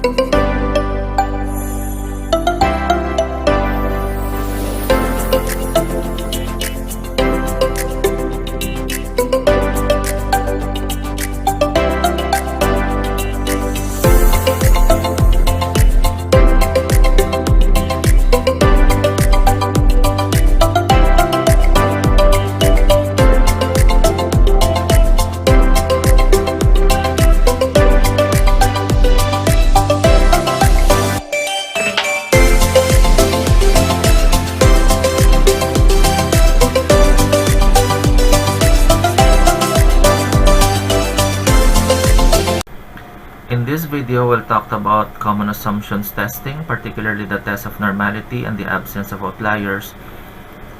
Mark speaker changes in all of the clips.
Speaker 1: In this video, we'll talk about common assumptions testing, particularly the test of normality and the absence of outliers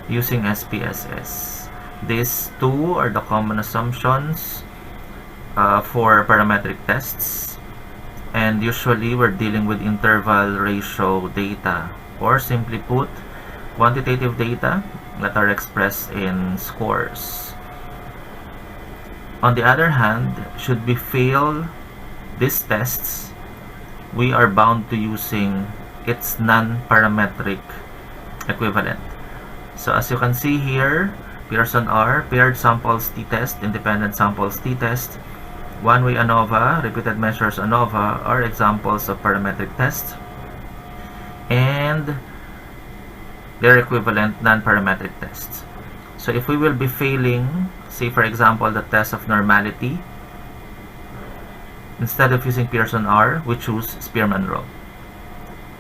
Speaker 1: using SPSS. These two are the common assumptions for parametric tests, and usually we're dealing with interval ratio data, or simply put, quantitative data that are expressed in scores. On the other hand, should we fail these tests, we are bound to using its non-parametric equivalent. So as you can see here, Pearson R, paired samples t-test, independent samples t-test, one-way ANOVA, repeated measures ANOVA are examples of parametric tests, and their equivalent non-parametric tests. So if we will be failing, say for example, the test of normality, instead of using Pearson R, we choose Spearman-Rho.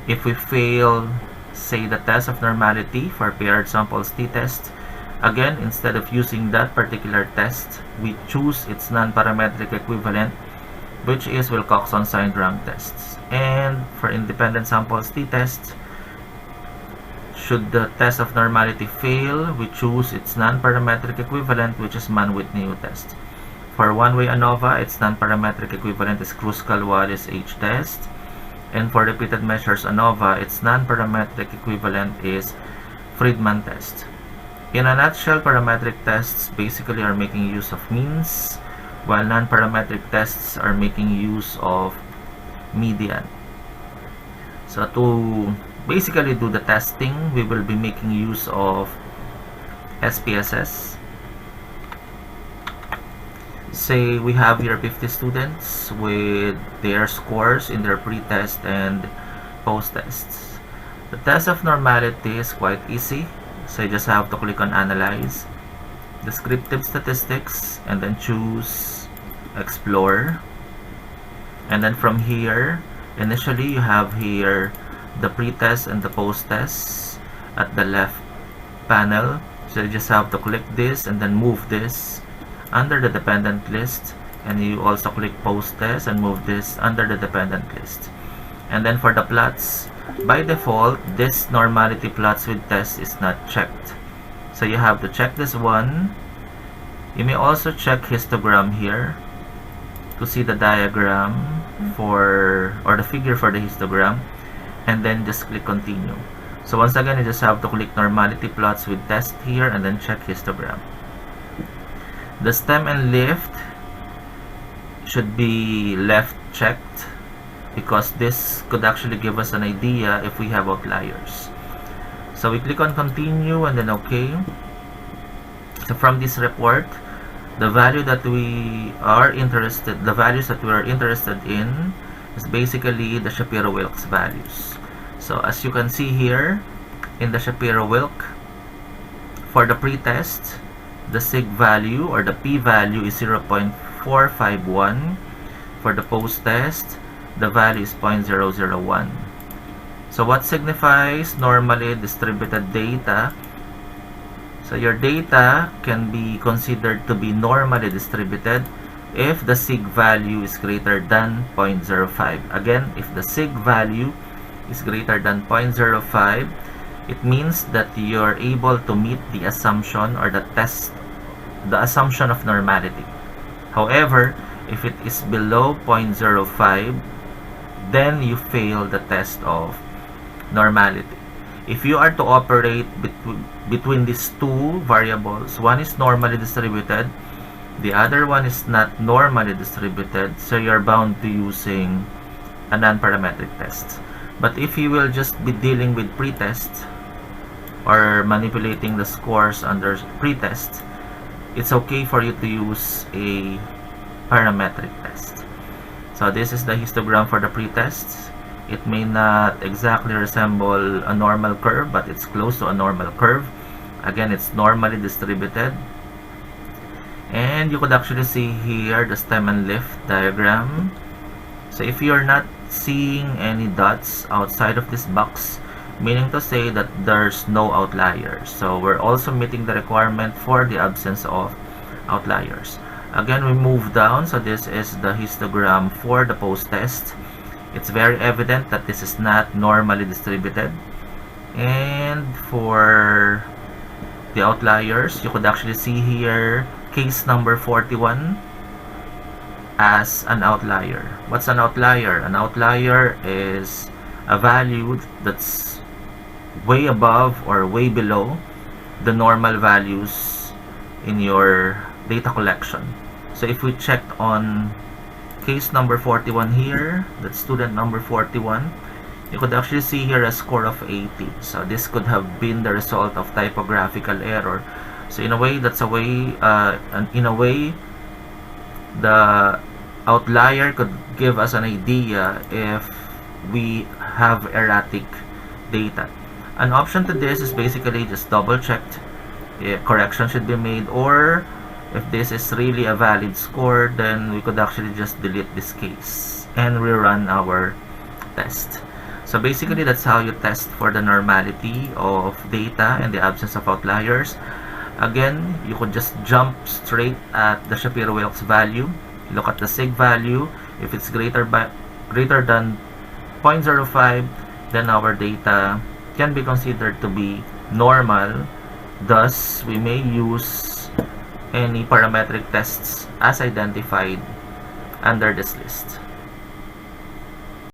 Speaker 1: If we fail, say, the test of normality for paired samples t-test, again, instead of using that particular test, we choose its non-parametric equivalent, which is Wilcoxon-Signed-Rank tests. And for independent samples t-test, should the test of normality fail, we choose its non-parametric equivalent, which is Mann-Whitney test. For one-way ANOVA, its non-parametric equivalent is Kruskal-Wallis H test. And for repeated measures ANOVA, its non-parametric equivalent is Friedman test. In a nutshell, parametric tests basically are making use of means, while non-parametric tests are making use of median. So to basically do the testing, we will be making use of SPSS. Say we have here 50 students with their scores in their pre-test and post-tests. The test of normality is quite easy, so you just have to click on Analyze, Descriptive Statistics, and then choose Explore. And then from here, initially you have here the pre-test and the post-test at the left panel. So you just have to click this and then move this under the dependent list, and you also click post test and move this under the dependent list. And then for the plots, by default this normality plots with test is not checked, so you have to check this one. You may also check histogram here to see the diagram for, or the figure for the histogram, and then just click continue. So once again, you just have to click normality plots with test here and then check histogram. The stem and lift should be left checked, because this could actually give us an idea if we have outliers. So we click on continue and then OK. So from this report, the value that we are interested, the values that we are interested in is basically the Shapiro-Wilk's values. So as you can see here, in the Shapiro-Wilk, for the pre-test, the sig value or the p-value is 0.451. For the post-test, the value is 0.001. So what signifies normally distributed data? So your data can be considered to be normally distributed if the sig value is greater than 0.05. Again, if the sig value is greater than 0.05, it means that you're able to meet the assumption or the assumption of normality. However, if it is below 0.05, then you fail the test of normality. If you are to operate between these two variables, one is normally distributed, the other one is not normally distributed, so you're bound to using a non-parametric test. But if you will just be dealing with pretest or manipulating the scores under pretest, it's okay for you to use a parametric test. So this is the histogram for the pretest. It may not exactly resemble a normal curve, but it's close to a normal curve. Again, it's normally distributed. And you could actually see here the stem and leaf diagram. So if you're not seeing any dots outside of this box, meaning to say that there's no outliers. So we're also meeting the requirement for the absence of outliers. Again, we move down. So this is the histogram for the post-test. It's very evident that this is not normally distributed. And for the outliers, you could actually see here case number 41 as an outlier. What's an outlier? An outlier is a value that's way above or way below the normal values in your data collection. So if we checked on case number 41 here, that's student number 41, you could actually see here a score of 80. So this could have been the result of typographical error. So in a way, that's a way, in a way, the outlier could give us an idea if we have erratic data. An option to this is basically just double checked if correction should be made, or if this is really a valid score, then we could actually just delete this case and rerun our test. So basically, that's how you test for the normality of data and the absence of outliers. Again, you could just jump straight at the Shapiro-Wilk's value. Look at the sig value. If it's greater than 0.05, then our data can be considered to be normal. Thus, we may use any parametric tests as identified under this list.